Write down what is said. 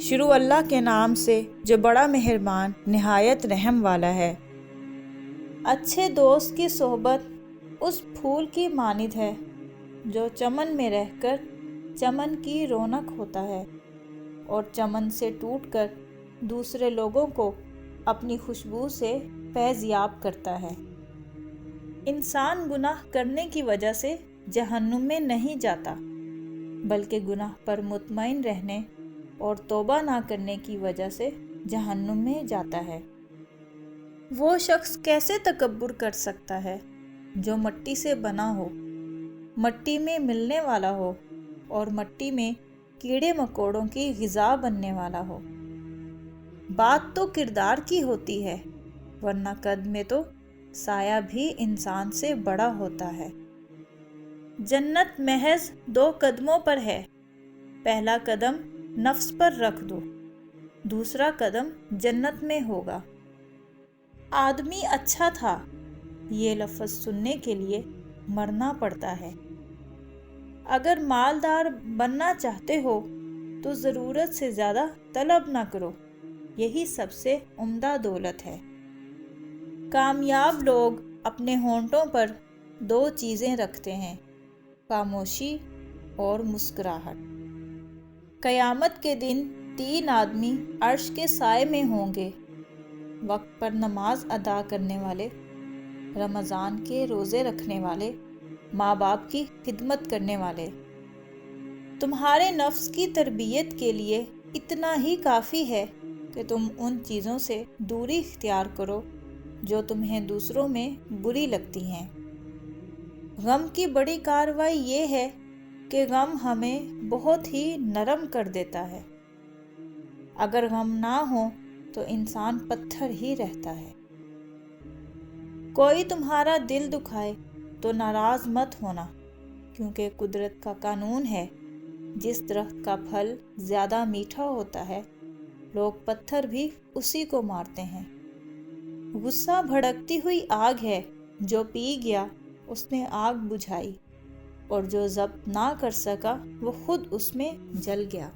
شروع اللہ کے نام سے جو بڑا مہربان نہایت رحم والا ہے۔ اچھے دوست کی صحبت اس پھول کی مانند ہے جو چمن میں رہ کر چمن کی رونق ہوتا ہے اور چمن سے ٹوٹ کر دوسرے لوگوں کو اپنی خوشبو سے فیض یاب کرتا ہے۔ انسان گناہ کرنے کی وجہ سے جہنم میں نہیں جاتا، بلکہ گناہ پر مطمئن رہنے اور توبہ نہ کرنے کی وجہ سے جہنم میں جاتا ہے۔ وہ شخص کیسے تکبر کر سکتا ہے جو مٹی سے بنا ہو، مٹی میں ملنے والا ہو اور مٹی میں کیڑے مکوڑوں کی غذا بننے والا ہو۔ بات تو کردار کی ہوتی ہے، ورنہ قد میں تو سایہ بھی انسان سے بڑا ہوتا ہے۔ جنت محض 2 قدموں پر ہے۔ پہلا قدم نفس پر رکھ دو، دوسرا قدم جنت میں ہوگا۔ آدمی اچھا تھا، یہ لفظ سننے کے لیے مرنا پڑتا ہے۔ اگر مالدار بننا چاہتے ہو تو ضرورت سے زیادہ طلب نہ کرو، یہی سب سے عمدہ دولت ہے۔ کامیاب لوگ اپنے ہونٹوں پر 2 چیزیں رکھتے ہیں، خاموشی اور مسکراہٹ۔ قیامت کے دن 3 آدمی عرش کے سائے میں ہوں گے: وقت پر نماز ادا کرنے والے، رمضان کے روزے رکھنے والے، ماں باپ کی خدمت کرنے والے۔ تمہارے نفس کی تربیت کے لیے اتنا ہی کافی ہے کہ تم ان چیزوں سے دوری اختیار کرو جو تمہیں دوسروں میں بری لگتی ہیں۔ غم کی بڑی کارروائی یہ ہے کہ غم ہمیں بہت ہی نرم کر دیتا ہے۔ اگر غم نہ ہو تو انسان پتھر ہی رہتا ہے۔ کوئی تمہارا دل دکھائے تو ناراض مت ہونا، کیونکہ قدرت کا قانون ہے، جس درخت کا پھل زیادہ میٹھا ہوتا ہے، لوگ پتھر بھی اسی کو مارتے ہیں۔ غصہ بھڑکتی ہوئی آگ ہے، جو پی گیا اس نے آگ بجھائی، اور جو ضبط نہ کر سکا وہ خود اس میں جل گیا۔